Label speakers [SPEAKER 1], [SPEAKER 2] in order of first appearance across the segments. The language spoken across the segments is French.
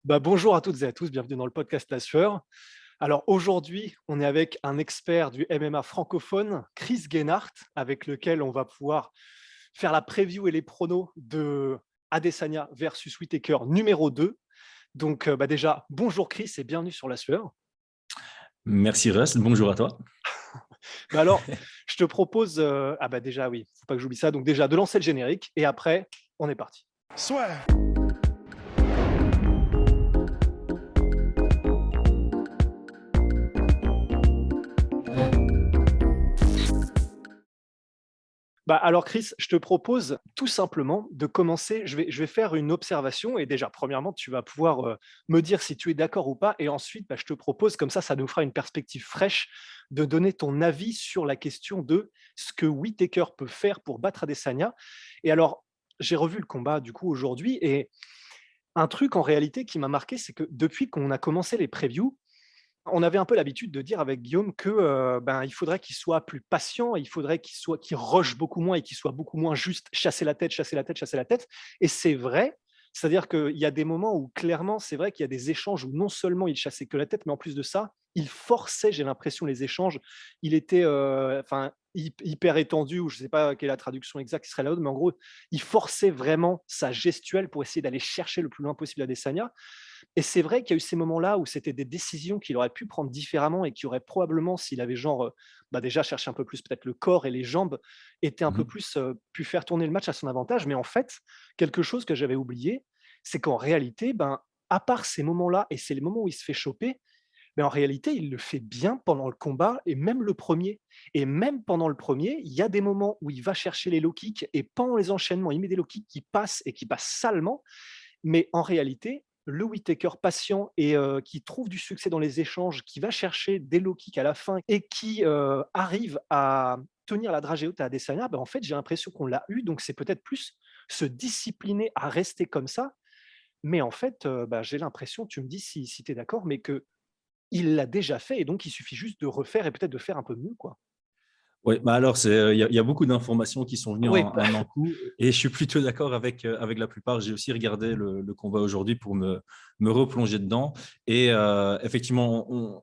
[SPEAKER 1] Bonjour à toutes et à tous, bienvenue dans le podcast La Sueur. Alors aujourd'hui, on est avec un expert du MMA francophone, Chris Guénart, avec lequel on va pouvoir faire la preview et les pronos de Adesanya versus Whittaker numéro 2. Donc déjà, bonjour Chris et bienvenue sur La Sueur.
[SPEAKER 2] Merci Russ, bonjour à toi.
[SPEAKER 1] Alors, je te propose, déjà oui, faut pas que j'oublie ça, donc déjà de lancer le générique et après, on est parti.
[SPEAKER 3] Swear.
[SPEAKER 1] Alors Chris, je te propose tout simplement de commencer. Je vais faire une observation et déjà, premièrement, tu vas pouvoir me dire si tu es d'accord ou pas. Et ensuite, je te propose, comme ça nous fera une perspective fraîche, de donner ton avis sur la question de ce que Whittaker peut faire pour battre Adesanya. Et alors, j'ai revu le combat du coup aujourd'hui et un truc en réalité qui m'a marqué, c'est que depuis qu'on a commencé les previews, on avait un peu l'habitude de dire avec Guillaume que, il faudrait qu'il soit plus patient, il faudrait qu'il rush beaucoup moins et qu'il soit beaucoup moins juste chasser la tête, chasser la tête, chasser la tête et c'est vrai. C'est-à-dire qu'il y a des moments où clairement, c'est vrai qu'il y a des échanges où non seulement il chassait que la tête, mais en plus de ça, il forçait, j'ai l'impression, les échanges. Il était, hyper étendu ou je ne sais pas quelle est la traduction exacte qui serait la haute, mais en gros, il forçait vraiment sa gestuelle pour essayer d'aller chercher le plus loin possible Adesanya. Et c'est vrai qu'il y a eu ces moments-là où c'était des décisions qu'il aurait pu prendre différemment et qui auraient probablement, s'il avait genre, déjà cherché un peu plus peut-être le corps et les jambes, été un peu
[SPEAKER 2] Mmh.
[SPEAKER 1] plus, pu faire tourner le match à son avantage. Mais en fait, quelque chose que j'avais oublié, c'est qu'en réalité, à part ces moments-là et c'est les moments où il se fait choper, mais en réalité, il le fait bien pendant le combat et même le premier. Et même pendant le premier, il y a des moments où il va chercher les low kicks et pendant les enchaînements, il met des low kicks qui passent et qui passent salement. Mais en réalité, le Whittaker patient et qui trouve du succès dans les échanges, qui va chercher des low kicks à la fin et qui, arrive à tenir la dragée haute à Adesanya, en fait, j'ai l'impression qu'on l'a eu, donc c'est peut-être plus se discipliner à rester comme ça. Mais en fait, j'ai l'impression, tu me dis si tu es d'accord, mais qu'il l'a déjà fait et donc il suffit juste de refaire et peut-être de faire un peu mieux, quoi.
[SPEAKER 2] Ouais, alors c'est, il y a beaucoup d'informations qui sont venues
[SPEAKER 1] Oui,
[SPEAKER 2] en un coup et je suis plutôt d'accord avec la plupart. J'ai aussi regardé le combat aujourd'hui pour me replonger dedans et effectivement,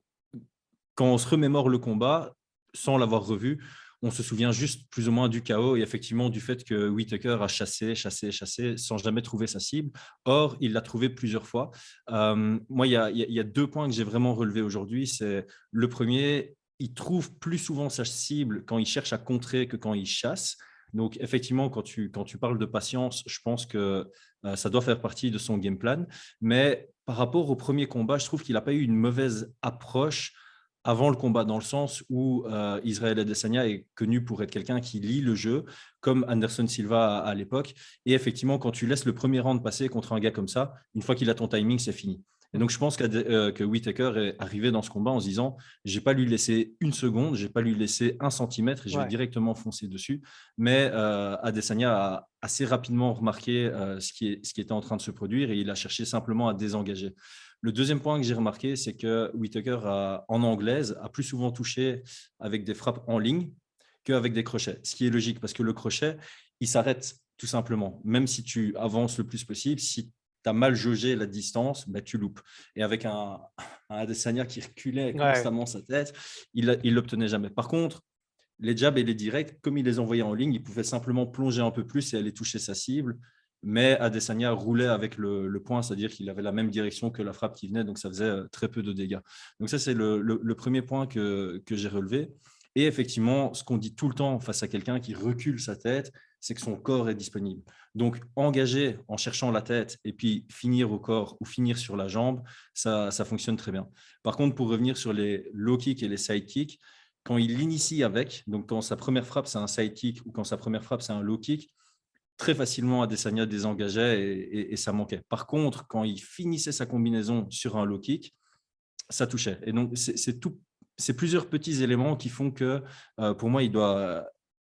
[SPEAKER 2] quand on se remémore le combat, sans l'avoir revu, on se souvient juste plus ou moins du chaos et effectivement du fait que Whittaker a chassé, chassé, chassé sans jamais trouver sa cible. Or, il l'a trouvé plusieurs fois. Moi, il y a 2 points que j'ai vraiment relevés aujourd'hui. C'est le premier, il trouve plus souvent sa cible quand il cherche à contrer que quand il chasse. Donc effectivement, quand tu parles de patience, je pense que, ça doit faire partie de son game plan. Mais par rapport au premier combat, je trouve qu'il n'a pas eu une mauvaise approche avant le combat, dans le sens où Israël Adesanya est connu pour être quelqu'un qui lit le jeu, comme Anderson Silva à l'époque. Et effectivement, quand tu laisses le premier round passer contre un gars comme ça, une fois qu'il a ton timing, c'est fini. Et donc, je pense que Whittaker est arrivé dans ce combat en se disant, je vais pas lui laisser une seconde, je vais pas lui laisser un centimètre et je vais
[SPEAKER 1] ouais.
[SPEAKER 2] directement foncer dessus. Mais Adesanya a assez rapidement remarqué ce qui était en train de se produire et il a cherché simplement à désengager. Le deuxième point que j'ai remarqué, c'est que Whittaker, en anglaise, a plus souvent touché avec des frappes en ligne qu'avec des crochets. Ce qui est logique, parce que le crochet, il s'arrête tout simplement. Même si tu avances le plus possible, si tu as mal jaugé la distance, tu loupes. Et avec un Adesanya qui reculait
[SPEAKER 1] Ouais.
[SPEAKER 2] constamment sa tête, il ne l'obtenait jamais. Par contre, les jabs et les directs, comme il les envoyait en ligne, il pouvait simplement plonger un peu plus et aller toucher sa cible. Mais Adesanya roulait avec le poing, c'est-à-dire qu'il avait la même direction que la frappe qui venait, donc ça faisait très peu de dégâts. Donc ça, c'est le premier point que j'ai relevé. Et effectivement, ce qu'on dit tout le temps face à quelqu'un qui recule sa tête, c'est que son corps est disponible. Donc, engager en cherchant la tête et puis finir au corps ou finir sur la jambe, ça fonctionne très bien. Par contre, pour revenir sur les low kicks et les side kicks, quand il l'initie avec, donc quand sa première frappe, c'est un side kick ou quand sa première frappe, c'est un low kick, très facilement Adesanya désengageait et ça manquait. Par contre, quand il finissait sa combinaison sur un low kick, ça touchait. Et donc, c'est plusieurs petits éléments qui font que, pour moi, il doit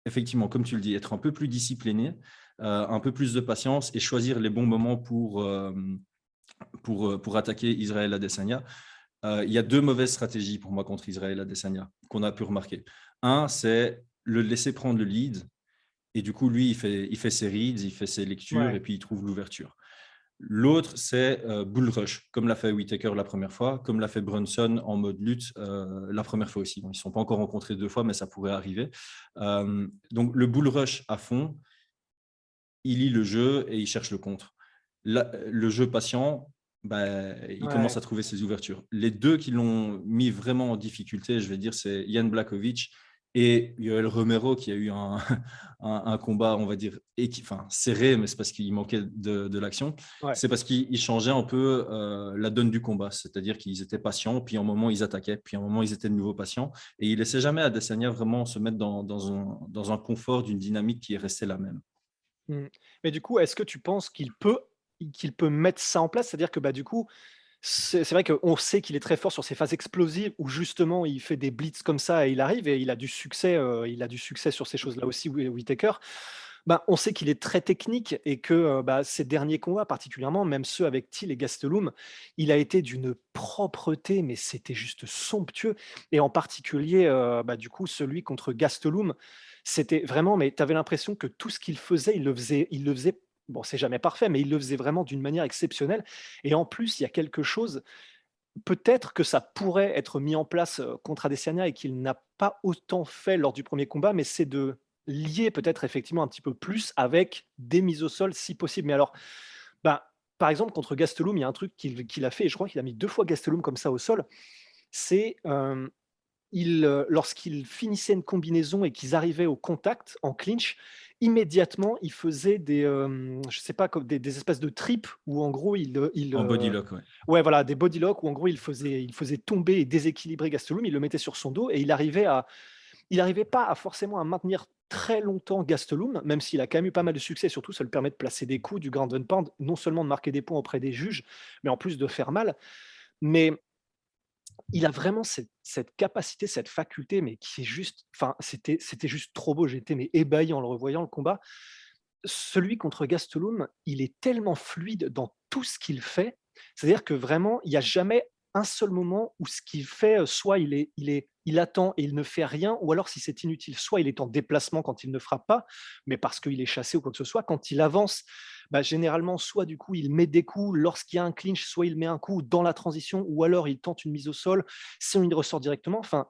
[SPEAKER 2] effectivement, comme tu le dis, être un peu plus discipliné, un peu plus de patience et choisir les bons moments pour attaquer Israël Adesanya. Il y a 2 mauvaises stratégies pour moi contre Israël Adesanya qu'on a pu remarquer. Un, c'est le laisser prendre le lead et du coup, lui, il fait ses reads, il fait ses lectures et
[SPEAKER 1] Ouais.
[SPEAKER 2] puis il trouve l'ouverture. L'autre, c'est bull rush, comme l'a fait Whittaker la première fois, comme l'a fait Brunson en mode lutte la première fois aussi. Bon, ils ne se sont pas encore rencontrés 2 fois, mais ça pourrait arriver. Donc, le bull rush à fond, il lit le jeu et il cherche le contre. Le jeu patient, bah, il commence
[SPEAKER 1] Ouais.
[SPEAKER 2] à trouver ses ouvertures. Les deux qui l'ont mis vraiment en difficulté, je vais dire, c'est Jan Blachowicz et Yoel Romero, qui a eu un combat, on va dire, serré, mais c'est parce qu'il manquait de l'action.
[SPEAKER 1] Ouais.
[SPEAKER 2] C'est parce qu'ils changeaient un peu la donne du combat, c'est-à-dire qu'ils étaient patients, puis à un moment, ils attaquaient, puis à un moment, ils étaient de nouveau patients. Et il ne laissait jamais Adesanya vraiment se mettre dans un confort d'une dynamique qui est restée la même.
[SPEAKER 1] Mmh. Mais du coup, est-ce que tu penses qu'il peut mettre ça en place? C'est-à-dire que, bah, du coup, c'est vrai qu'on sait qu'il est très fort sur ces phases explosives où justement il fait des blitz comme ça et il arrive et il a du succès sur ces choses-là aussi, Whittaker. Ben, on sait qu'il est très technique et que, bah, ses derniers combats particulièrement, même ceux avec Till et Gastelum, il a été d'une propreté, mais c'était juste somptueux et en particulier, bah, du coup, celui contre Gastelum, c'était vraiment mais tu avais l'impression que tout ce qu'il faisait, il le faisait bon, c'est jamais parfait, mais il le faisait vraiment d'une manière exceptionnelle et en plus, il y a quelque chose, peut-être que ça pourrait être mis en place, contre Adesanya et qu'il n'a pas autant fait lors du premier combat, mais c'est de lier peut-être effectivement un petit peu plus avec des mises au sol si possible. Mais alors, bah, par exemple contre Gastelum, il y a un truc qu'il a fait et je crois qu'il a mis 2 fois Gastelum comme ça au sol, c'est, lorsqu'ils finissaient une combinaison et qu'ils arrivaient au contact, en clinch, immédiatement, ils faisaient je sais pas, comme des espèces de tripes où en gros,
[SPEAKER 2] En body lock, ouais.
[SPEAKER 1] ouais, voilà, des body lock où en gros, il faisait tomber et déséquilibrer Gastelum, il le mettait sur son dos et il arrivait pas à forcément à maintenir très longtemps Gastelum, même s'il a quand même eu pas mal de succès, surtout ça lui permet de placer des coups, du ground and pound, non seulement de marquer des points auprès des juges, mais en plus de faire mal. Mais il a vraiment cette capacité, cette faculté, mais qui est juste enfin, c'était juste trop beau. J'étais mais ébahi en le revoyant le combat. Celui contre Gastelum, il est tellement fluide dans tout ce qu'il fait. C'est-à-dire que vraiment, il y a jamais un seul moment où ce qu'il fait, soit il attend et il ne fait rien, ou alors si c'est inutile, soit il est en déplacement quand il ne frappe pas, mais parce qu'il est chassé ou quoi que ce soit. Quand il avance, bah, généralement, soit du coup, il met des coups lorsqu'il y a un clinch, soit il met un coup dans la transition, ou alors il tente une mise au sol, sinon il ressort directement. Enfin,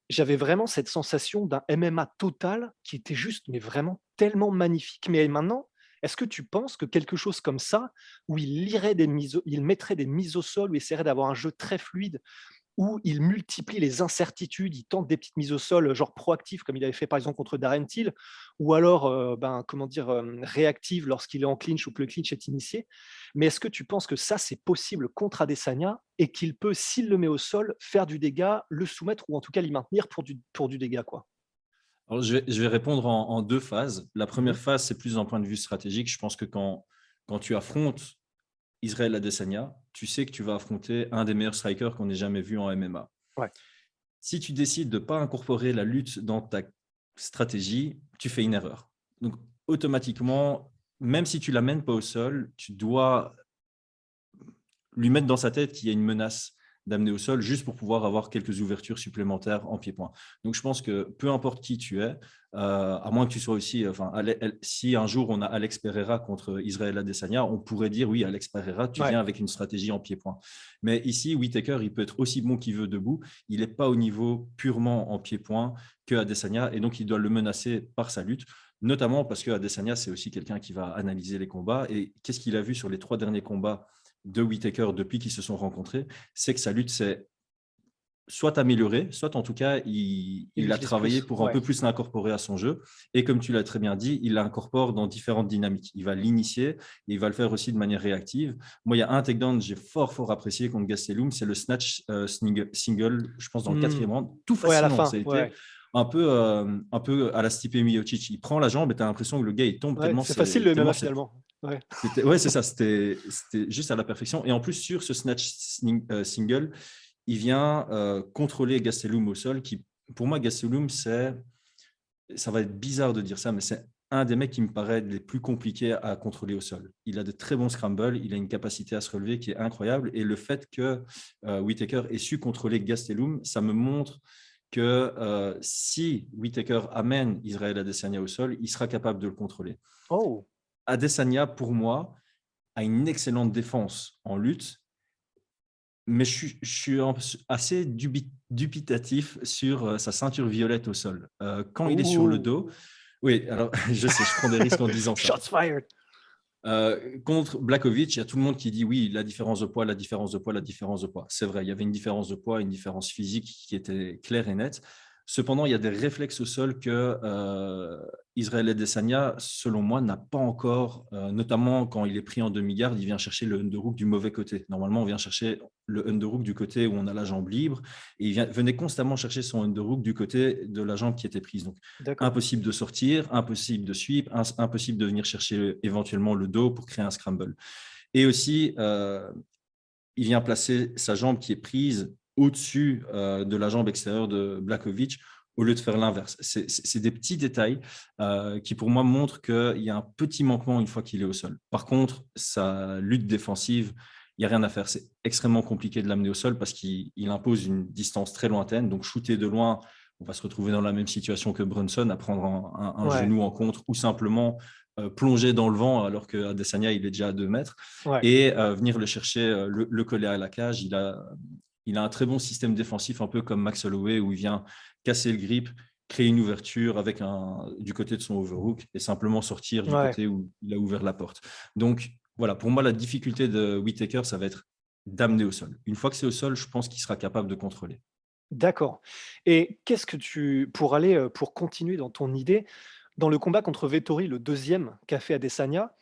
[SPEAKER 1] j'avais vraiment cette sensation d'un MMA total qui était juste, mais vraiment tellement magnifique. Mais maintenant, est-ce que tu penses que quelque chose comme ça, où il mettrait des mises au sol, où il essaierait d'avoir un jeu très fluide, où il multiplie les incertitudes, il tente des petites mises au sol, genre proactives comme il avait fait par exemple contre Darren Till, ou alors, ben, comment dire? Réactives lorsqu'il est en clinch ou que le clinch est initié. Mais est-ce que tu penses que ça, c'est possible contre Adesanya et qu'il peut, s'il le met au sol, faire du dégât, le soumettre ou en tout cas l'y maintenir pour du dégât, quoi?
[SPEAKER 2] Alors, je vais répondre en 2 phases. La
[SPEAKER 1] Mmh.
[SPEAKER 2] première phase, c'est plus d'un point de vue stratégique. Je pense que quand tu affrontes Israël Adesanya, tu sais que tu vas affronter un des meilleurs strikers qu'on ait jamais vu en MMA.
[SPEAKER 1] Ouais.
[SPEAKER 2] Si tu décides de ne pas incorporer la lutte dans ta stratégie, tu fais une erreur. Donc, automatiquement, même si tu ne l'amènes pas au sol, tu dois lui mettre dans sa tête qu'il y a une menace d'amener au sol juste pour pouvoir avoir quelques ouvertures supplémentaires en pied-point. Donc, je pense que peu importe qui tu es, à moins que tu sois aussi, si un jour on a Alex Pereira contre Israël Adesanya, on pourrait dire oui, Alex Pereira, tu
[SPEAKER 1] Ouais.
[SPEAKER 2] viens avec une stratégie en pied-point. Mais ici, Whittaker, il peut être aussi bon qu'il veut debout. Il n'est pas au niveau purement en pied-point que Adesanya et donc il doit le menacer par sa lutte. Notamment parce que Adesanya, c'est aussi quelqu'un qui va analyser les combats. Et qu'est-ce qu'il a vu sur les 3 derniers combats de Whittaker depuis qu'ils se sont rencontrés, c'est que sa lutte s'est soit améliorée, soit en tout cas,
[SPEAKER 1] Il
[SPEAKER 2] il a
[SPEAKER 1] l'utilise
[SPEAKER 2] travaillé
[SPEAKER 1] plus.
[SPEAKER 2] pour un
[SPEAKER 1] Ouais.
[SPEAKER 2] peu plus l'incorporer à son jeu. Et comme tu l'as très bien dit, il l'incorpore dans différentes dynamiques. Il va l'initier et il va le faire aussi de manière réactive. Moi, il y a un takedown que j'ai fort, fort apprécié contre Gastelum, c'est le snatch single, je pense, dans le
[SPEAKER 1] Mmh.
[SPEAKER 2] 4e round. Tout
[SPEAKER 1] Ouais, à la
[SPEAKER 2] fascinant. Ça
[SPEAKER 1] fin.
[SPEAKER 2] a
[SPEAKER 1] Ouais,
[SPEAKER 2] été
[SPEAKER 1] ouais.
[SPEAKER 2] un peu à la Stipe Miocic. Il prend la jambe et tu as l'impression que le gars, il tombe
[SPEAKER 1] Ouais,
[SPEAKER 2] tellement
[SPEAKER 1] c'est facile le
[SPEAKER 2] tellement
[SPEAKER 1] MMA
[SPEAKER 2] c'est
[SPEAKER 1] finalement. Ouais.
[SPEAKER 2] ouais, c'est ça, c'était juste à la perfection. Et en plus, sur ce snatch single, il vient contrôler Gastelum au sol, qui, pour moi, Gastelum, ça va être bizarre de dire ça, mais c'est un des mecs qui me paraît les plus compliqués à contrôler au sol. Il a de très bons scrambles, il a une capacité à se relever qui est incroyable. Et le fait que Whittaker ait su contrôler Gastelum, ça me montre que si Whittaker amène Israël Adesanya au sol, il sera capable de le contrôler.
[SPEAKER 1] Oh!
[SPEAKER 2] Adesanya, pour moi, a une excellente défense en lutte, mais je suis assez dubitatif sur sa ceinture violette au sol. Quand il est sur le
[SPEAKER 1] Ouh,
[SPEAKER 2] dos, oui, alors je sais, je prends des risques en disant ça.
[SPEAKER 1] shots fired.
[SPEAKER 2] Contre Blakovic, il y a tout le monde qui dit oui, la différence de poids, la différence de poids, la différence de poids. C'est vrai, il y avait une différence de poids, une différence physique qui était claire et nette. Cependant, il y a des réflexes au sol que Israël Adesanya, selon moi, n'a pas encore, notamment quand il est pris en demi-garde, il vient chercher le underhook du mauvais côté. Normalement, on vient chercher le underhook du côté où on a la jambe libre, et venait constamment chercher son underhook du côté de la jambe qui était prise. Donc,
[SPEAKER 1] D'accord.
[SPEAKER 2] impossible de sortir, impossible de sweep, impossible de venir chercher éventuellement le dos pour créer un scramble. Et aussi, il vient placer sa jambe qui est prise au-dessus de la jambe extérieure de Blakovic au lieu de faire l'inverse. C'est des petits détails qui, pour moi, montrent qu'il y a un petit manquement une fois qu'il est au sol. Par contre, sa lutte défensive, il n'y a rien à faire. C'est extrêmement compliqué de l'amener au sol parce qu'il impose une distance très lointaine. Donc, shooter de loin, on va se retrouver dans la même situation que Brunson, à prendre un
[SPEAKER 1] Ouais,
[SPEAKER 2] genou en contre ou simplement plonger dans le vent alors que Adesanya, il est déjà à 2 mètres
[SPEAKER 1] ouais.
[SPEAKER 2] et venir le chercher, le coller à la cage. Il a un très bon système défensif, un peu comme Max Holloway, où il vient casser le grip, créer une ouverture du côté de son overhook et simplement sortir du
[SPEAKER 1] Ouais,
[SPEAKER 2] côté où il a ouvert la porte. Donc, voilà, pour moi, la difficulté de Whittaker, ça va être d'amener au sol. Une fois que c'est au sol, je pense qu'il sera capable de contrôler.
[SPEAKER 1] d'accord. Et qu'est-ce que tu pour aller, pour continuer dans ton idée, dans le combat contre Vettori, le deuxième qu'a fait Adesanya,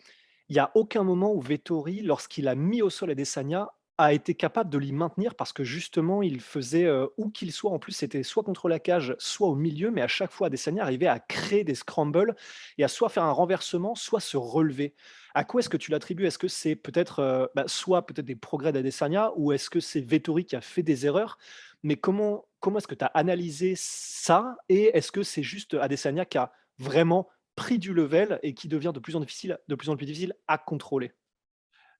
[SPEAKER 1] il y a aucun moment où Vettori, lorsqu'il a mis au sol Adesanya, a été capable de l'y maintenir parce que justement il faisait, où qu'il soit en plus c'était soit contre la cage, soit au milieu, mais à chaque fois Adesanya arrivait à créer des scrambles et à soit faire un renversement, soit se relever. À quoi est-ce que tu l'attribues? Est-ce que c'est peut-être, soit peut-être des progrès d'Adesanya ou est-ce que c'est Vettori qui a fait des erreurs? Mais comment est-ce que tu as analysé ça? Et est-ce que c'est juste Adesanya qui a vraiment pris du level et qui devient de plus en plus difficile à contrôler?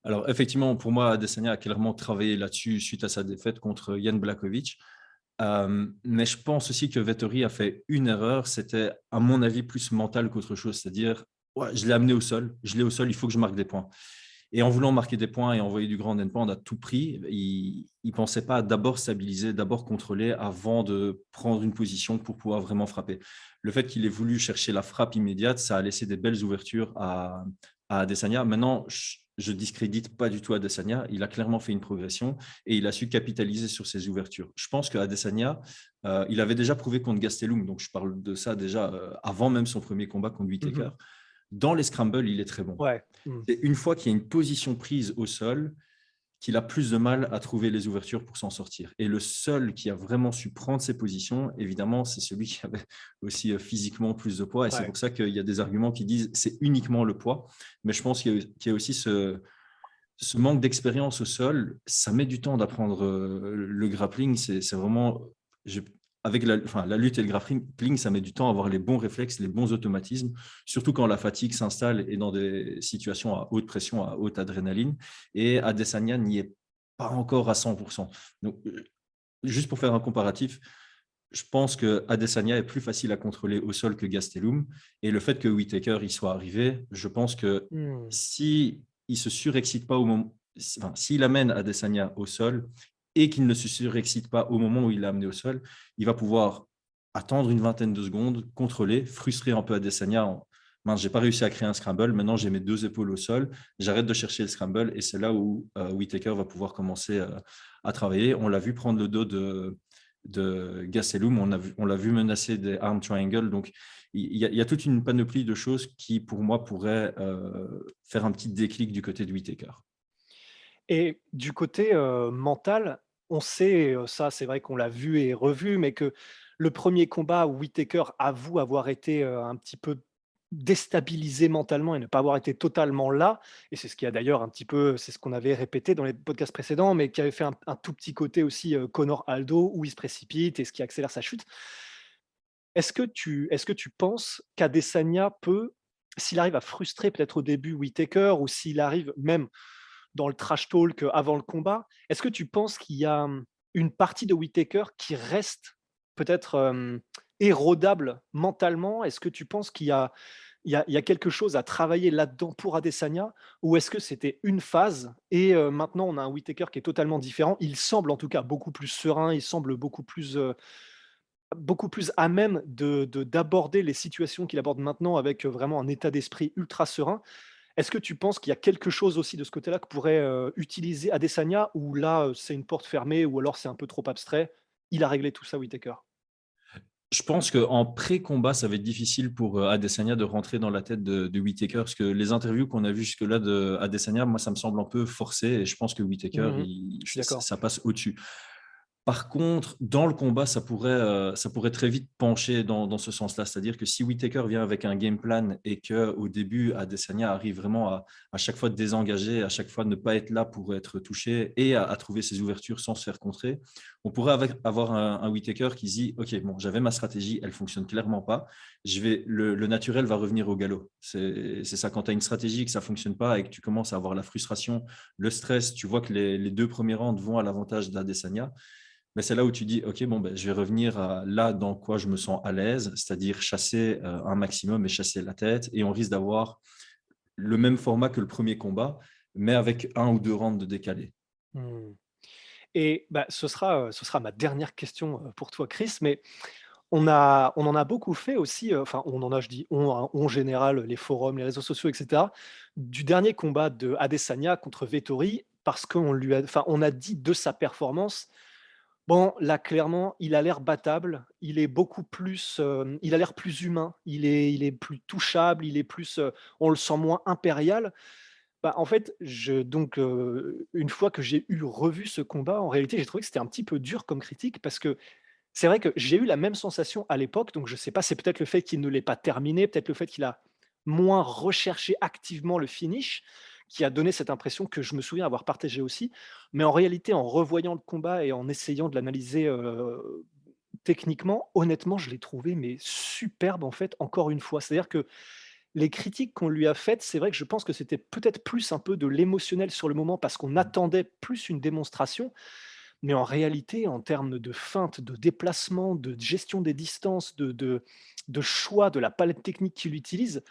[SPEAKER 2] Alors, effectivement, pour moi, Adesanya a clairement travaillé là-dessus suite à sa défaite contre Jan Blachowicz. Mais je pense aussi que Vettori a fait une erreur. C'était, à mon avis, plus mental qu'autre chose. C'est-à-dire, ouais, je l'ai amené au sol. Je l'ai au sol, il faut que je marque des points. Et en voulant marquer des points et envoyer du grand endpoint à tout prix, il ne pensait pas à d'abord stabiliser, d'abord contrôler avant de prendre une position pour pouvoir vraiment frapper. Le fait qu'il ait voulu chercher la frappe immédiate, ça a laissé des belles ouvertures à Adesanya. Maintenant, je discrédite pas du tout Adesanya. Il a clairement fait une progression et il a su capitaliser sur ses ouvertures. Je pense qu'Adesanya, il avait déjà prouvé contre Gastelum, donc je parle de ça déjà avant même son premier combat contre
[SPEAKER 1] Mmh.
[SPEAKER 2] Whittaker. Dans les scrambles, il est très bon.
[SPEAKER 1] Ouais. Mmh.
[SPEAKER 2] C'est une fois qu'il y a une position prise au sol qu'il a plus de mal à trouver les ouvertures pour s'en sortir. Et le seul qui a vraiment su prendre ses positions, évidemment, c'est celui qui avait aussi physiquement plus de poids. Et c'est
[SPEAKER 1] Ouais.
[SPEAKER 2] pour ça qu'il y a des arguments qui disent c'est uniquement le poids. Mais je pense qu'il y a aussi ce manque d'expérience au sol. Ça met du temps d'apprendre le grappling. C'est vraiment, je- avec la lutte et le grappling, ça met du temps à avoir les bons réflexes, les bons automatismes, surtout quand la fatigue s'installe et dans des situations à haute pression, à haute adrénaline. Et Adesanya n'y est pas encore à 100%. Donc, juste pour faire un comparatif, je pense que Adesanya est plus facile à contrôler au sol que Gastelum. Et le fait que Whittaker y soit arrivé, je pense que
[SPEAKER 1] Mmh.
[SPEAKER 2] si il se surexcite pas au moment, enfin, s'il amène Adesanya au sol et qu'il ne se surexcite pas au moment où il l'a amené au sol, il va pouvoir attendre une vingtaine de secondes, contrôler, frustrer un peu Adesanya en mince, j'ai pas réussi à créer un scramble, maintenant j'ai mes deux épaules au sol, j'arrête de chercher le scramble et c'est là où Whittaker va pouvoir commencer à travailler. On l'a vu prendre le dos de Gastelum, on l'a vu menacer des arm triangles, donc il y a toute une panoplie de choses qui, pour moi, pourraient faire un petit déclic du côté de Whittaker.
[SPEAKER 1] Et du côté, mental, on sait, ça c'est vrai qu'on l'a vu et revu, mais que le premier combat où Whittaker avoue avoir été, un petit peu déstabilisé mentalement et ne pas avoir été totalement là et c'est ce qui a d'ailleurs un petit peu c'est ce qu'on avait répété dans les podcasts précédents, mais qui avait fait un tout petit côté aussi, Conor Aldo où il se précipite et ce qui accélère sa chute. Est-ce que tu penses qu'Adesanya peut, s'il arrive à frustrer peut-être au début Whittaker ou s'il arrive même dans le trash talk, avant le combat, est-ce que tu penses qu'il y a, une partie de Whittaker qui reste peut-être, érodable mentalement? Est-ce que tu penses qu'il y a il y a quelque chose à travailler là-dedans pour Adesanya? Ou est-ce que c'était une phase et maintenant on a un Whittaker qui est totalement différent? Il semble en tout cas beaucoup plus serein, il semble beaucoup plus à même d'aborder les situations qu'il aborde maintenant avec, vraiment un état d'esprit ultra serein. Est-ce que tu penses qu'il y a quelque chose aussi de ce côté-là que pourrait, utiliser Adesanya ou là, c'est une porte fermée ou alors c'est un peu trop abstrait? Il a réglé tout ça Whittaker?
[SPEAKER 2] Je pense qu'en pré-combat, ça va être difficile pour Adesanya de rentrer dans la tête de Whittaker, parce que les interviews qu'on a vues jusque-là de Adesanya, moi, ça me semble un peu forcé, et je pense que Whittaker,
[SPEAKER 1] Mmh. Je suis d'accord.
[SPEAKER 2] ça passe au-dessus. Par contre, dans le combat, ça pourrait très vite pencher dans ce sens-là. C'est-à-dire que si Whittaker vient avec un game plan et qu'au début, Adesanya arrive vraiment à chaque fois désengager, à chaque fois ne pas être là pour être touché et à trouver ses ouvertures sans se faire contrer, on pourrait avoir un Whittaker qui se dit « Ok, bon, j'avais ma stratégie, elle fonctionne clairement pas. Le naturel va revenir au galop. » C'est ça, quand tu as une stratégie et que ça fonctionne pas et que tu commences à avoir la frustration, le stress, tu vois que les deux premiers rounds vont à l'avantage d'Adesanya. Mais c'est là où tu dis, OK, bon, ben, je vais revenir à là dans quoi je me sens à l'aise, c'est-à-dire chasser un maximum et chasser la tête. Et on risque d'avoir le même format que le premier combat, mais avec un ou deux rounds de décalé.
[SPEAKER 1] Mmh. Et bah, ce sera ma dernière question, pour toi Chris, mais on en a beaucoup fait aussi, enfin on en a, je dis «on», hein, on général, les forums, les réseaux sociaux et cetera, du dernier combat de Adesanya contre Vettori parce on a dit de sa performance: «Bon, là clairement, il a l'air battable, il est beaucoup plus, il a l'air plus humain, il est plus touchable, il est plus, on le sent moins impérial». Bah, en fait, une fois que j'ai revu ce combat, en réalité, j'ai trouvé que c'était un petit peu dur comme critique parce que c'est vrai que j'ai eu la même sensation à l'époque, donc je sais pas, c'est peut-être le fait qu'il ne l'ait pas terminé, peut-être le fait qu'il a moins recherché activement le finish, qui a donné cette impression que je me souviens avoir partagée aussi. Mais en réalité, en revoyant le combat et en essayant de l'analyser, techniquement, honnêtement, je l'ai trouvé mais superbe en fait, encore une fois. C'est-à-dire que les critiques qu'on lui a faites, c'est vrai que je pense que c'était peut-être plus un peu de l'émotionnel sur le moment parce qu'on attendait plus une démonstration, mais en réalité, en termes de feinte, de déplacement, de gestion des distances, de choix de la palette technique qu'il utilise,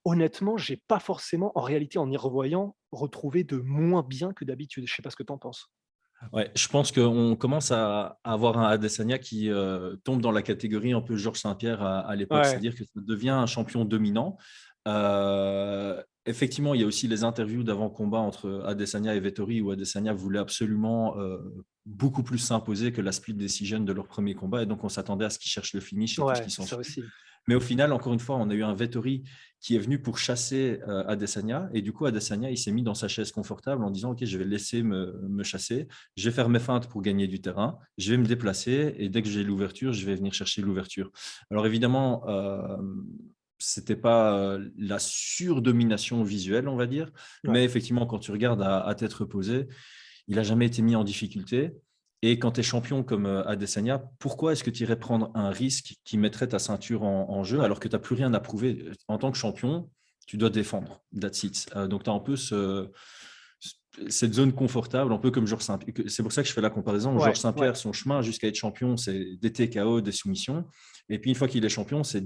[SPEAKER 1] honnêtement, j'ai pas forcément, en réalité, en y revoyant, retrouvé de moins bien que d'habitude. Je sais pas ce que tu en penses?
[SPEAKER 2] Ouais, je pense qu'on commence à avoir un Adesanya qui tombe dans la catégorie un peu Georges Saint-Pierre à l'époque,
[SPEAKER 1] Ouais,
[SPEAKER 2] c'est-à-dire que ça devient un champion dominant. Effectivement, il y a aussi les interviews d'avant-combat entre Adesanya et Vettori où Adesanya voulait absolument beaucoup plus s'imposer que la split decision de leur premier combat, et donc on s'attendait à ce qu'ils cherchent le finish et tout ce
[SPEAKER 1] ouais,
[SPEAKER 2] qui
[SPEAKER 1] ça
[SPEAKER 2] s'ensuit.
[SPEAKER 1] aussi.
[SPEAKER 2] Mais au final, encore une fois, on a eu un Vettori qui est venu pour chasser Adesanya. Et du coup, Adesanya, il s'est mis dans sa chaise confortable en disant, OK, je vais laisser me chasser. Je vais faire mes feintes pour gagner du terrain. Je vais me déplacer. Et dès que j'ai l'ouverture, je vais venir chercher l'ouverture. Alors évidemment, c'était pas la surdomination visuelle, on va dire.
[SPEAKER 1] Ouais.
[SPEAKER 2] Mais effectivement, quand tu regardes à tête reposée, il n'a jamais été mis en difficulté. Et quand tu es champion comme Adesanya, pourquoi est-ce que tu irais prendre un risque qui mettrait ta ceinture en jeu
[SPEAKER 1] Ouais.
[SPEAKER 2] alors que tu n'as plus rien à prouver? En tant que champion, tu dois défendre. That's it. Donc tu as un peu cette zone confortable, un peu comme Georges Saint-Pierre. C'est pour ça que je fais la comparaison.
[SPEAKER 1] Ouais,
[SPEAKER 2] Georges
[SPEAKER 1] ouais.
[SPEAKER 2] Saint-Pierre, son chemin jusqu'à être champion, c'est des TKO, des soumissions. Et puis une fois qu'il est champion, c'est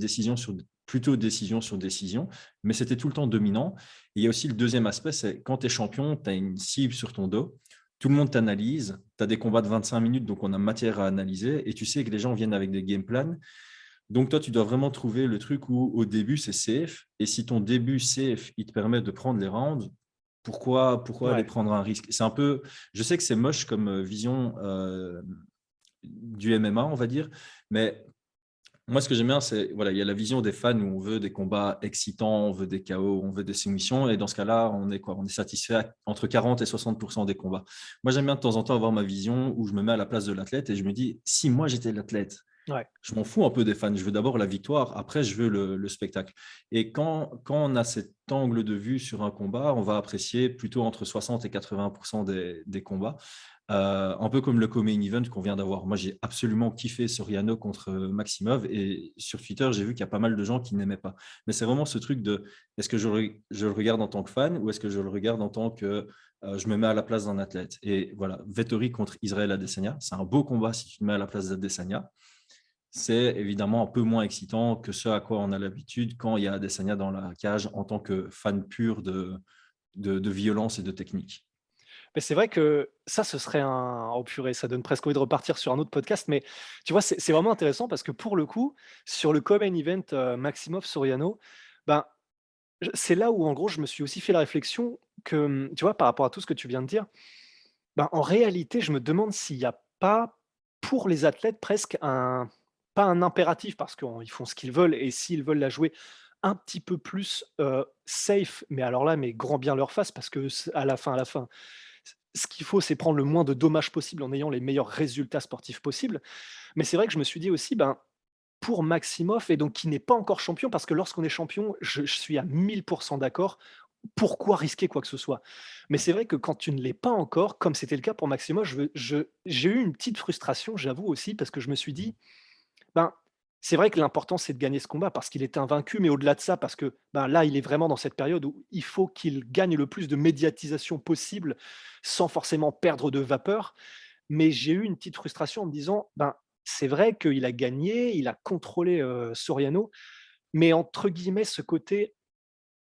[SPEAKER 2] plutôt décision sur décision. Mais c'était tout le temps dominant. Et il y a aussi le deuxième aspect, c'est quand tu es champion, tu as une cible sur ton dos. Tout le monde t'analyse. Tu as des combats de 25 minutes, donc on a matière à analyser. Et tu sais que les gens viennent avec des game plans. Donc toi, tu dois vraiment trouver le truc où au début, c'est safe. Et si ton début safe, il te permet de prendre les rounds, pourquoi aller
[SPEAKER 1] Ouais.
[SPEAKER 2] prendre un risque? C'est un peu, je sais que c'est moche comme vision du MMA, on va dire, mais moi, ce que j'aime bien, c'est voilà, il y a la vision des fans où on veut des combats excitants, on veut des KO, on veut des soumissions, et dans ce cas-là, on est quoi? On est satisfait entre 40 et 60% des combats. Moi, j'aime bien de temps en temps avoir ma vision où je me mets à la place de l'athlète et je me dis, si moi j'étais l'athlète,
[SPEAKER 1] Ouais.
[SPEAKER 2] je m'en fous un peu des fans. Je veux d'abord la victoire, après je veux le spectacle. Et quand on a cet angle de vue sur un combat, on va apprécier plutôt entre 60 et 80% des combats. Un peu comme le co-main event qu'on vient d'avoir. Moi, j'ai absolument kiffé Soriano contre Maximov, et sur Twitter, j'ai vu qu'il y a pas mal de gens qui n'aimaient pas. Mais c'est vraiment ce truc de est-ce que je le regarde en tant que fan ou est-ce que je le regarde en tant que je me mets à la place d'un athlète. Et voilà, Vettori contre Israël Adesanya, c'est un beau combat si tu te mets à la place d'Adesanya. c'est évidemment un peu moins excitant que ce à quoi on a l'habitude quand il y a Adesanya dans la cage en tant que fan pur de violence et de technique.
[SPEAKER 1] Mais c'est vrai que ça, ce serait un oh purée, ça donne presque envie de repartir sur un autre podcast, mais tu vois, c'est vraiment intéressant parce que pour le coup, sur le co-main event, Maximov-Soriano, ben, c'est là où en gros, je me suis aussi fait la réflexion que, tu vois, par rapport à tout ce que tu viens de dire, ben, en réalité, je me demande s'il n'y a pas, pour les athlètes, presque un pas un impératif parce qu'ils font ce qu'ils veulent et s'ils veulent la jouer un petit peu plus, safe, mais alors là, mais grand bien leur face parce que c à la fin, ce qu'il faut, c'est prendre le moins de dommages possible en ayant les meilleurs résultats sportifs possibles. Mais c'est vrai que je me suis dit aussi, ben, pour Maximov et donc qui n'est pas encore champion, parce que lorsqu'on est champion, je suis à 1000 d'accord. Pourquoi risquer quoi que ce soit? Mais c'est vrai que quand tu ne l'es pas encore, comme c'était le cas pour Maximov, j'ai eu une petite frustration, j'avoue aussi, parce que je me suis dit: ben, c'est vrai que l'important, c'est de gagner ce combat parce qu'il est invaincu, mais au-delà de ça, parce que, ben, là, il est vraiment dans cette période où il faut qu'il gagne le plus de médiatisation possible, sans forcément perdre de vapeur. Mais j'ai eu une petite frustration en me disant: «Ben, c'est vrai qu'il a gagné, il a contrôlé, Soriano», mais entre guillemets, ce côté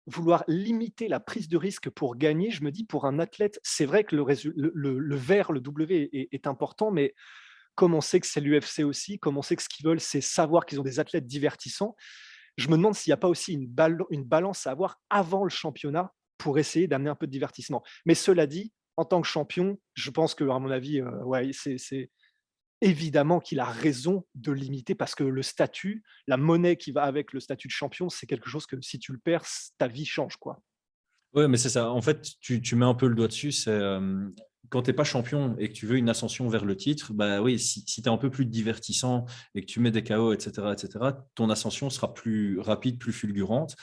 [SPEAKER 1] vouloir limiter la prise de risque pour gagner, je me dis pour un athlète, c'est vrai que le vert, le W est important, mais comme on sait que c'est l'UFC aussi, comme on sait que ce qu'ils veulent, c'est savoir qu'ils ont des athlètes divertissants, je me demande s'il n'y a pas aussi une balance à avoir avant le championnat pour essayer d'amener un peu de divertissement. Mais cela dit, en tant que champion, je pense que, à mon avis, ouais, c'est évidemment qu'il a raison de limiter parce que le statut, la monnaie qui va avec le statut de champion, c'est quelque chose que si tu le perds, ta vie change, quoi.
[SPEAKER 2] Ouais, mais c'est ça. En fait, tu mets un peu le doigt dessus. C'est quand tu n'es pas champion et que tu veux une ascension vers le titre, bah oui, si tu es un peu plus divertissant et que tu mets des KO, etc., ton ascension sera plus rapide, plus fulgurante.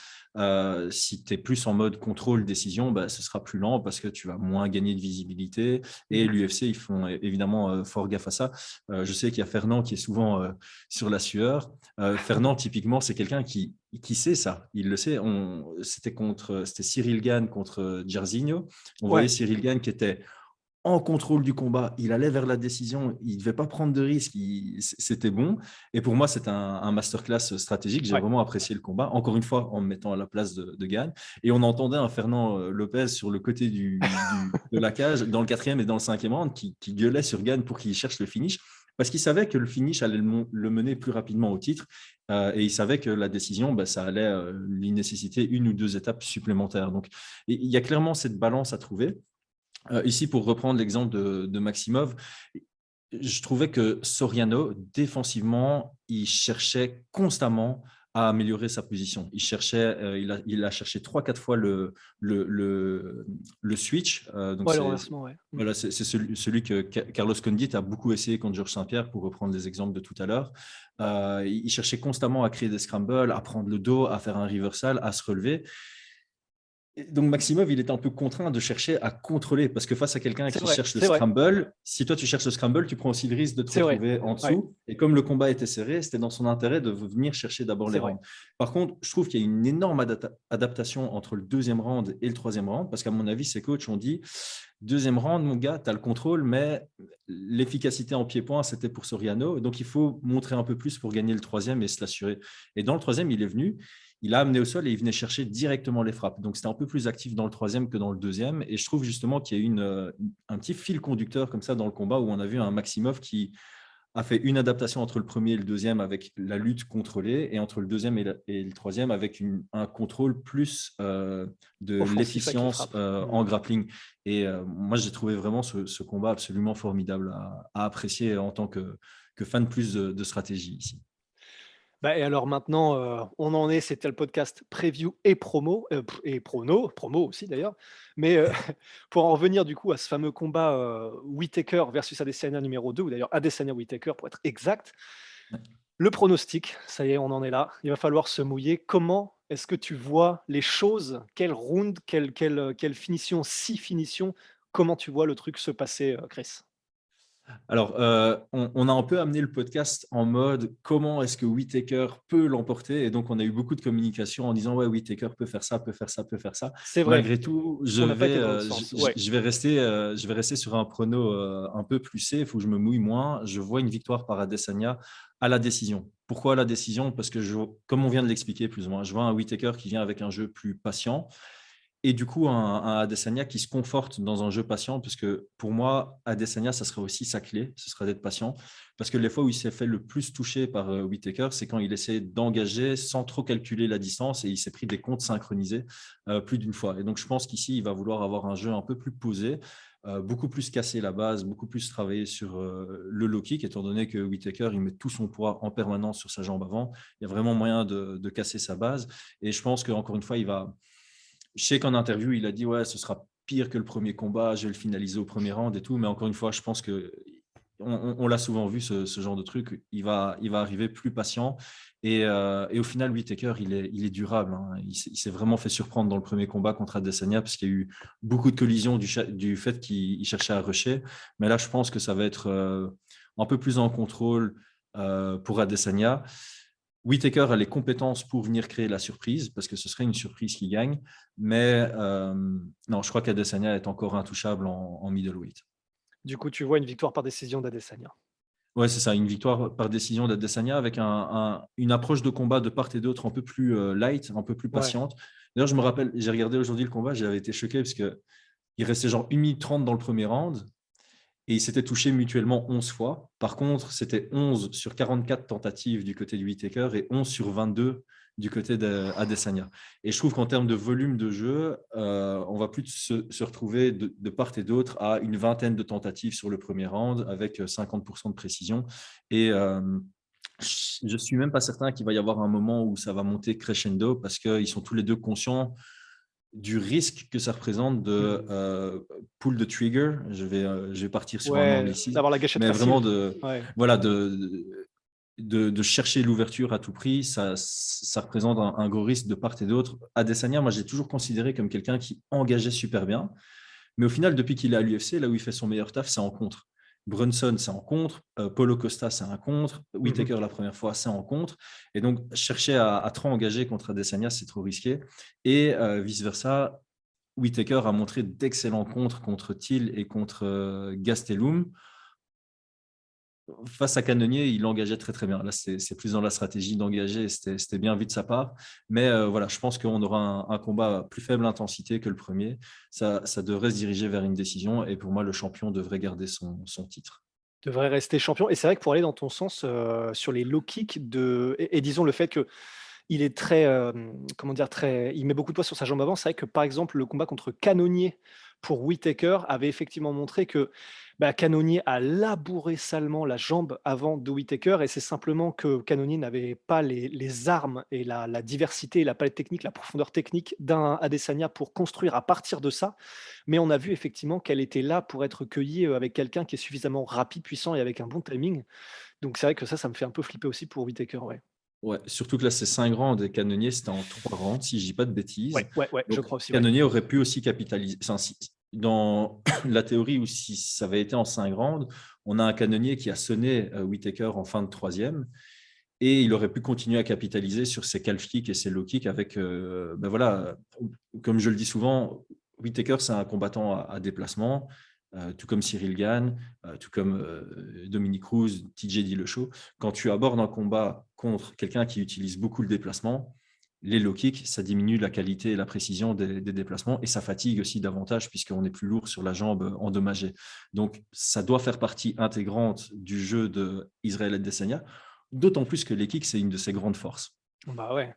[SPEAKER 2] Si tu es plus en mode contrôle, décision, bah, ce sera plus lent parce que tu vas moins gagner de visibilité. Et
[SPEAKER 1] Mmh.
[SPEAKER 2] l'UFC, ils font évidemment fort gaffe à ça. Je sais qu'il y a Fernand qui est souvent sur la sueur. Fernand, typiquement, c'est quelqu'un qui sait ça. Il le sait. C'était Cyril Gane contre Jairzinho. On voyait
[SPEAKER 1] Ouais,
[SPEAKER 2] Cyril Gane qui était en contrôle du combat. Il allait vers la décision. Il ne devait pas prendre de risques. C'était bon. Et pour moi, c'est un masterclass stratégique. J'ai
[SPEAKER 1] ouais.
[SPEAKER 2] vraiment apprécié le combat. Encore une fois, en me mettant à la place de Gane. Et on entendait un Fernand Lopez sur le côté de la cage, dans le quatrième et dans le cinquième round, qui gueulait sur Gane pour qu'il cherche le finish. Parce qu'il savait que le finish allait le mener plus rapidement au titre. Et il savait que la décision, bah, ça allait lui nécessiter une ou deux étapes supplémentaires. Donc, il y a clairement cette balance à trouver. Ici, pour reprendre l'exemple de Maximov, je trouvais que Soriano, défensivement, il cherchait constamment à améliorer sa position. Il a cherché 3 4 fois le switch. Donc
[SPEAKER 1] Ouais, le renversement, ouais. Mmh.
[SPEAKER 2] voilà, c'est celui que Carlos Condit a beaucoup essayé contre Georges Saint-Pierre, pour reprendre les exemples de tout à l'heure. Il cherchait constamment à créer des scrambles, à prendre le dos, à faire un reversal, à se relever. Et donc Maximov, il est un peu contraint de chercher à contrôler, parce que face à quelqu'un
[SPEAKER 1] C'est
[SPEAKER 2] qui
[SPEAKER 1] vrai,
[SPEAKER 2] cherche le
[SPEAKER 1] c'est vrai,
[SPEAKER 2] scramble, si toi tu cherches le scramble, tu prends aussi le risque de te
[SPEAKER 1] c'est vrai.
[SPEAKER 2] retrouver en
[SPEAKER 1] Ouais,
[SPEAKER 2] dessous. Et comme le combat était serré, c'était dans son intérêt de venir chercher d'abord les
[SPEAKER 1] c'est vrai.
[SPEAKER 2] rounds. Par contre, je trouve qu'il y a une énorme adaptation entre le deuxième round et le troisième round, parce qu'à mon avis, ces coachs ont dit, deuxième round, mon gars, tu as le contrôle, mais l'efficacité en pied-point, c'était pour Soriano. Donc il faut montrer un peu plus pour gagner le troisième et se l'assurer. Et dans le troisième, il est venu. Il a amené au sol et il venait chercher directement les frappes. Donc, c'était un peu plus actif dans le troisième que dans le deuxième. Et je trouve justement qu'il y a eu un petit fil conducteur comme ça dans le combat, où on a vu un Maximov qui a fait une adaptation entre le premier et le deuxième avec la lutte contrôlée, et entre le deuxième et le troisième avec un contrôle plus de
[SPEAKER 1] Offensif avec les
[SPEAKER 2] l'efficience
[SPEAKER 1] frappes. Mmh.
[SPEAKER 2] en grappling. Et moi, j'ai trouvé vraiment ce combat absolument formidable à apprécier en tant que fan plus de stratégie ici.
[SPEAKER 1] Bah et alors maintenant, on en est c'était le podcast preview et promo, et promo aussi d'ailleurs. Mais, pour en revenir du coup à ce fameux combat, Whittaker versus Adesanya numéro 2 ou d'ailleurs Adesanya-Whittaker pour être exact. Le pronostic, ça y est, on en est là. Il va falloir se mouiller. Comment est-ce que tu vois les choses? Quel round? Quelle finition? 6 finitions? Comment tu vois le truc se passer, Chris?
[SPEAKER 2] Alors, on a un peu amené le podcast en mode comment est-ce que Whittaker peut l'emporter? Et donc, on a eu beaucoup de communication en disant ouais, Whittaker peut faire ça, peut faire ça, peut faire ça.
[SPEAKER 1] C'est vrai,
[SPEAKER 2] Malgré tout,
[SPEAKER 1] on n'a pas été dans l'autre sens. Ouais,
[SPEAKER 2] je vais rester sur un prono un peu plus safe où je me mouille moins. Je vois une victoire par Adesanya à la décision. Pourquoi à la décision? Parce que, comme on vient de l'expliquer plus ou moins, je vois un Whittaker qui vient avec un jeu plus patient. Et du coup, un Adesanya qui se conforte dans un jeu patient, parce que pour moi, Adesanya, ça serait aussi sa clé, ce serait d'être patient. Parce que les fois où il s'est fait le plus toucher par Whittaker, c'est quand il essaie d'engager sans trop calculer la distance et il s'est pris des comptes synchronisés plus d'une fois. Et donc, je pense qu'ici, il va vouloir avoir un jeu un peu plus posé, beaucoup plus casser la base, beaucoup plus travailler sur le low kick, étant donné que Whittaker, il met tout son poids en permanence sur sa jambe avant. Il y a vraiment moyen de casser sa base. Et je pense qu'encore une fois, il va je sais qu'en interview, il a dit ouais, ce sera pire que le premier combat, je vais le finaliser au premier round et tout. Mais encore une fois, je pense que on l'a souvent vu ce genre de truc. Il va arriver plus patient et au final, Whittaker, il est durable. Hein. Il s'est vraiment fait surprendre dans le premier combat contre Adesanya parce qu'il y a eu beaucoup de collisions du fait qu'il cherchait à rusher. Mais là, je pense que ça va être un peu plus en contrôle pour Adesanya. Whittaker a les compétences pour venir créer la surprise, parce que ce serait une surprise qui gagne. Mais non, je crois qu'Adesanya est encore intouchable en middleweight.
[SPEAKER 1] du coup, tu vois une victoire par décision d'Adesanya.
[SPEAKER 2] Ouais, c'est ça, une victoire par décision d'Adesanya avec une approche de combat de part et d'autre un peu plus light, un peu plus
[SPEAKER 1] Ouais.
[SPEAKER 2] patiente. D'ailleurs, je me rappelle, j'ai regardé aujourd'hui le combat, j'avais été choqué parce qu'il restait genre 1 minute 30 dans le premier round et ils s'étaient touchés mutuellement 11 fois. Par contre, c'était 11 sur 44 tentatives du côté de Whittaker et 11 sur 22 du côté d'Adesanya. Et je trouve qu'en termes de volume de jeu, on va plus se retrouver de part et d'autre à une vingtaine de tentatives sur le premier round avec 50% de précision. Et je suis même pas certain qu'il va y avoir un moment où ça va monter crescendo parce qu'ils sont tous les deux conscients du risque que ça représente de
[SPEAKER 1] Mmh.
[SPEAKER 2] pull de trigger. Je vais partir sur un
[SPEAKER 1] Ouais,
[SPEAKER 2] anglicisme,
[SPEAKER 1] d'avoir la gâchette
[SPEAKER 2] mais
[SPEAKER 1] facile.
[SPEAKER 2] vraiment de,
[SPEAKER 1] Ouais.
[SPEAKER 2] voilà, de chercher l'ouverture à tout prix. Ça représente un gros risque de part et d'autre. Adesanya, moi, j'ai toujours considéré comme quelqu'un qui engageait super bien. Mais au final, depuis qu'il est à l'UFC, là où il fait son meilleur taf, c'est en contre. Brunson, c'est en contre. Paulo Costa, c'est un contre.
[SPEAKER 1] Mmh.
[SPEAKER 2] Whittaker, la première fois, c'est en contre. Et donc, chercher à trop engager contre Adesanya, c'est trop risqué. Et vice-versa, Whittaker a montré d'excellents contres contre Thiel et contre Gastelum. Face à Cannonier, il engageait très très bien. Là, c'est plus dans la stratégie d'engager, c'était bien vu de sa part. Mais voilà, je pense qu'on aura un combat à plus faible intensité que le premier. Ça devrait se diriger vers une décision et pour moi, le champion devrait garder son titre.
[SPEAKER 1] Devrait rester champion et c'est vrai que pour aller dans ton sens, sur les low kicks et disons le fait qu'il est très, comment dire? Très il met beaucoup de poids sur sa jambe avant. C'est vrai que, par exemple, le combat contre Cannonier pour Whittaker avait effectivement montré que, bah, Cannonier a labouré salement la jambe avant de Whittaker et c'est simplement que Cannonier n'avait pas les armes et la diversité et la palette technique, la profondeur technique d'un Adesanya pour construire à partir de ça. Mais on a vu effectivement qu'elle était là pour être cueillie, avec quelqu'un qui est suffisamment rapide, puissant et avec un bon timing. Donc c'est vrai que ça me fait un peu flipper aussi pour Whittaker, ouais.
[SPEAKER 2] Ouais, surtout que là, c'est 5 rounds et Cannonier, c'était en 3 rounds, si je dis pas de bêtises.
[SPEAKER 1] Ouais, ouais, ouais, je
[SPEAKER 2] Donc,
[SPEAKER 1] crois aussi, ouais.
[SPEAKER 2] Cannonier aurait pu aussi capitaliser. Enfin, dans la théorie où si ça avait été en 5 rounds, on a un Cannonier qui a sonné Whittaker en fin de troisième et il aurait pu continuer à capitaliser sur ses calf kicks et ses low kicks avec, ben voilà, comme je le dis souvent, Whittaker, c'est un combattant à déplacement, tout comme Cyril Gane, tout comme Dominique Cruz, TJ Dillashaw. Quand tu abordes un combat contre quelqu'un qui utilise beaucoup le déplacement, les low kicks, ça diminue la qualité et la précision des déplacements et ça fatigue aussi davantage puisqu'on est plus lourd sur la jambe endommagée. Donc, ça doit faire partie intégrante du jeu d'Israël Adesanya, d'autant plus que les kicks, c'est une de ses grandes forces.
[SPEAKER 1] Bah, ouais.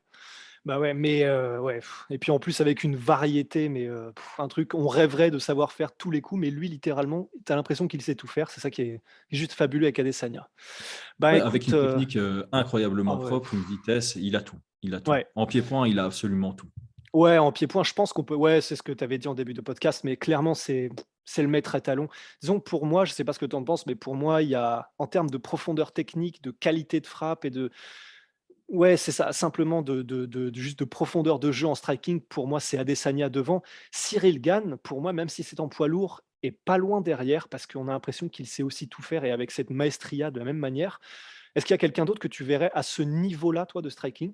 [SPEAKER 1] Bah, ouais, mais ouais et puis en plus avec une variété, mais un truc on rêverait de savoir faire tous les coups, mais lui littéralement, tu as l'impression qu'il sait tout faire. C'est ça qui est juste fabuleux avec Adesanya. Bah,
[SPEAKER 2] Ouais, avec
[SPEAKER 1] écoute,
[SPEAKER 2] une technique incroyablement
[SPEAKER 1] ah ouais,
[SPEAKER 2] propre, une vitesse, il a tout. Il a tout.
[SPEAKER 1] ouais.
[SPEAKER 2] En pied-point, il a absolument tout.
[SPEAKER 1] Ouais, en pied-point, je pense qu'on peut ouais, c'est ce que tu avais dit en début de podcast, mais clairement, c'est le maître étalon. Disons que pour moi, je sais pas ce que tu en penses, mais pour moi, il y a en termes de profondeur technique, de qualité de frappe et de ouais, c'est ça, simplement de juste de profondeur de jeu en striking, pour moi, c'est Adesanya devant. Cyril Gane, pour moi, même si c'est en poids lourd, est pas loin derrière parce qu'on a l'impression qu'il sait aussi tout faire et avec cette maestria de la même manière. Est-ce qu'il y a quelqu'un d'autre que tu verrais à ce niveau-là, toi, de striking?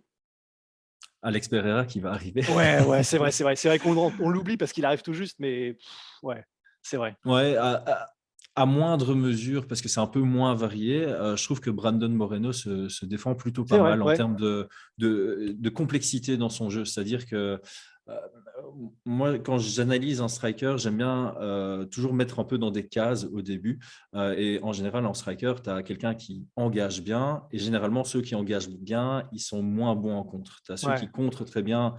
[SPEAKER 2] Alex Pereira qui va arriver.
[SPEAKER 1] Ouais, ouais, c'est vrai, c'est vrai. C'est vrai qu'on l'oublie parce qu'il arrive tout juste, mais ouais, c'est vrai.
[SPEAKER 2] Ouais, à moindre mesure, parce que c'est un peu moins varié, je trouve que Brandon Moreno se défend plutôt
[SPEAKER 1] C'est
[SPEAKER 2] pas
[SPEAKER 1] vrai,
[SPEAKER 2] mal en
[SPEAKER 1] ouais.
[SPEAKER 2] termes de complexité dans son jeu. C'est-à-dire que euh, moi, quand j'analyse un striker, j'aime bien toujours mettre un peu dans des cases au début. Et en général, en striker, tu as quelqu'un qui engage bien. Et généralement, ceux qui engagent bien, ils sont moins bons en contre. Tu as ceux
[SPEAKER 1] Ouais,
[SPEAKER 2] qui contrent très bien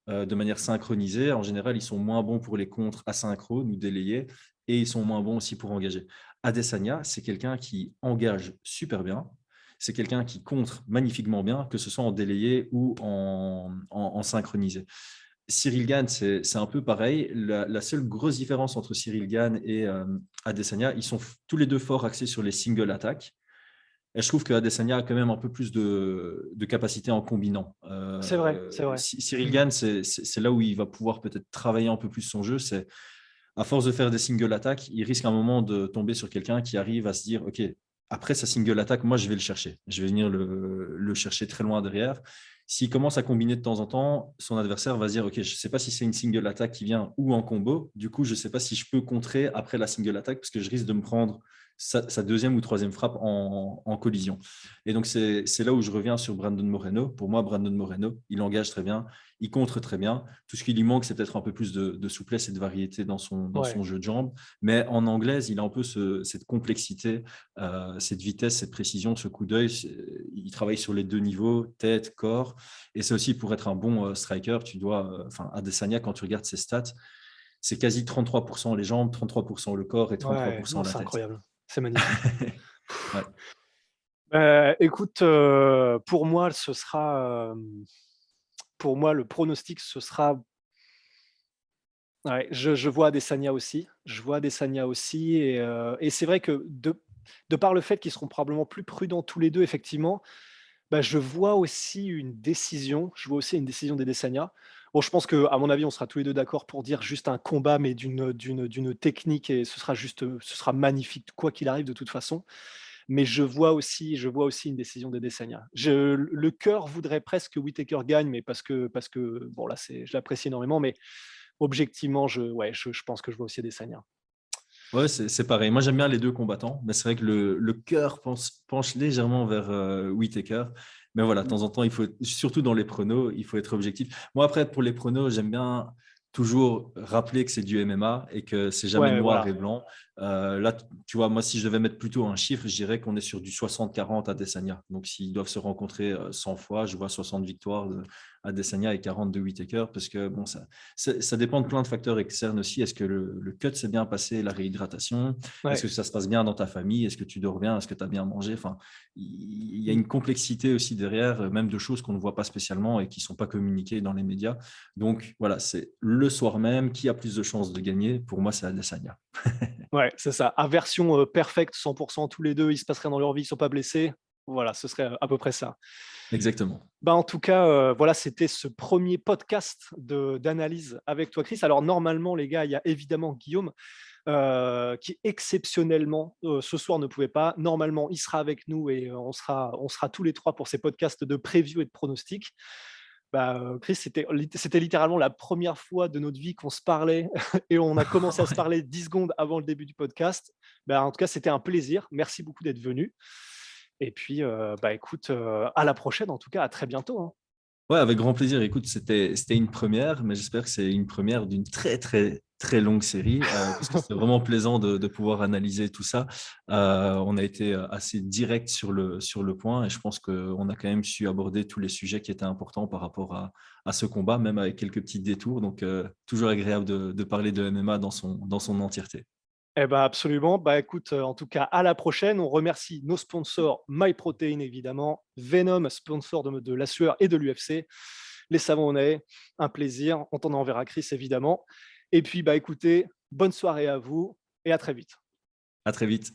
[SPEAKER 2] de manière synchronisée. En général, ils sont moins bons pour les contres asynchrones ou délayés et ils sont moins bons aussi pour engager. Adesanya, c'est quelqu'un qui engage super bien. C'est quelqu'un qui contre magnifiquement bien, que ce soit en délayé ou en synchronisé. Cyril Gann, c'est un peu pareil. La seule grosse différence entre Cyril Gann et Adesanya, ils sont tous les deux forts axés sur les single attaques. Et je trouve que Adesanya a quand même un peu plus de capacité en combinant.
[SPEAKER 1] c'est vrai, c'est vrai.
[SPEAKER 2] Cyril Gann, c'est là où il va pouvoir peut-être travailler un peu plus son jeu. C'est à force de faire des single attaques, il risque à un moment de tomber sur quelqu'un qui arrive à se dire, OK, après sa single attaque, moi, je vais le chercher. Je vais venir le chercher très loin derrière. S'il commence à combiner de temps en temps, son adversaire va se dire, OK, je ne sais pas si c'est une single attaque qui vient ou en combo. Du coup, je ne sais pas si je peux contrer après la single attaque parce que je risque de me prendre sa deuxième ou troisième frappe en collision. Et donc, c'est là où je reviens sur Brandon Moreno. Pour moi, Brandon Moreno, il engage très bien, il contre très bien. Tout ce qui lui manque, c'est peut-être un peu plus de souplesse et de variété dans
[SPEAKER 1] Ouais,
[SPEAKER 2] son jeu de jambes. Mais en anglaise, il a un peu cette complexité, cette vitesse, cette précision, ce coup d'œil. Il travaille sur les deux niveaux, tête, corps. Et c'est aussi pour être un bon striker, tu dois, Adesanya, quand tu regardes ses stats, c'est quasi 33% les jambes, 33% le corps et
[SPEAKER 1] ouais,
[SPEAKER 2] 33%
[SPEAKER 1] non,
[SPEAKER 2] la
[SPEAKER 1] c'est
[SPEAKER 2] tête.
[SPEAKER 1] incroyable. C'est magnifique.
[SPEAKER 2] Ouais.
[SPEAKER 1] Écoute, pour moi, ce sera, pour moi, le pronostic, ce sera ouais, je vois Adesanya aussi. Je vois Adesanya aussi et c'est vrai que de par le fait qu'ils seront probablement plus prudents tous les 2, effectivement, bah, je vois aussi une décision d'Adesanya. Bon, je pense qu'à mon avis, on sera tous les 2 d'accord pour dire juste un combat, mais d'une technique et ce sera magnifique quoi qu'il arrive de toute façon. Mais je vois aussi une décision d'Adesanya. Le cœur voudrait presque que Whittaker gagne, mais parce que bon là, je l'apprécie énormément, mais objectivement, je pense que je vois aussi Adesanya.
[SPEAKER 2] Ouais, c'est pareil. Moi, j'aime bien les deux combattants, mais c'est vrai que le cœur penche légèrement vers Whittaker. Mais voilà, de
[SPEAKER 1] Mmh.
[SPEAKER 2] temps en temps, il faut, surtout dans les pronos, il faut être objectif. Moi, après, pour les pronos, j'aime bien toujours rappeler que c'est du MMA et que c'est jamais
[SPEAKER 1] Ouais,
[SPEAKER 2] noir
[SPEAKER 1] voilà.
[SPEAKER 2] et blanc. Là, tu vois, moi, si je devais mettre plutôt un chiffre, je dirais qu'on est sur du 60-40 à Adesanya. Donc, s'ils doivent se rencontrer 100 fois, je vois 60 victoires de Adesanya et 40 de Whittaker parce que bon, ça dépend de plein de facteurs externes aussi. Est-ce que le cut s'est bien passé, la réhydratation? Est-ce
[SPEAKER 1] Ouais.
[SPEAKER 2] que ça se passe bien dans ta famille? Est-ce que tu dors bien? Est-ce que tu as bien mangé? Enfin, il y a
[SPEAKER 1] Mmh.
[SPEAKER 2] une complexité aussi derrière, même de choses qu'on ne voit pas spécialement et qui ne sont pas communiquées dans les médias. Donc voilà, c'est le soir même qui a plus de chances de gagner. Pour moi, c'est Adesanya.
[SPEAKER 1] Ouais, c'est ça. Aversion, perfect 100 tous les 2. Il se passe rien dans leur vie, ils sont pas blessés. Voilà, ce serait à peu près ça.
[SPEAKER 2] Exactement.
[SPEAKER 1] Bah, en tout cas, voilà, c'était ce premier podcast d'analyse avec toi, Chris. Alors normalement, les gars, il y a évidemment Guillaume, qui exceptionnellement, ce soir ne pouvait pas. Normalement, il sera avec nous et on sera tous les 3 pour ces podcasts de preview et de pronostic. Bah, Chris, c'était littéralement la première fois de notre vie qu'on se parlait et on a commencé à se
[SPEAKER 2] Ouais.
[SPEAKER 1] parler 10 secondes avant le début du podcast. Bah, en tout cas, c'était un plaisir. Merci beaucoup d'être venu et puis, bah, écoute, à la prochaine en tout cas, à très bientôt, hein.
[SPEAKER 2] Ouais, avec grand plaisir. Écoute, c'était une première, mais j'espère que c'est une première d'une très, très, très longue série, parce que c'était vraiment plaisant de pouvoir analyser tout ça. On a été assez direct sur le point et je pense qu'on a quand même su aborder tous les sujets qui étaient importants par rapport à ce combat, même avec quelques petits détours. Donc, toujours agréable de parler de MMA dans son entièreté.
[SPEAKER 1] Eh ben, absolument. Bah, écoute, en tout cas, à la prochaine. On remercie nos sponsors, MyProtein évidemment, Venom, sponsor de la sueur et de l'UFC, les savons honnêtes, un plaisir. On t'en enverra Chris, évidemment. Et puis, bah, écoutez, bonne soirée à vous et à très vite.
[SPEAKER 2] À très vite.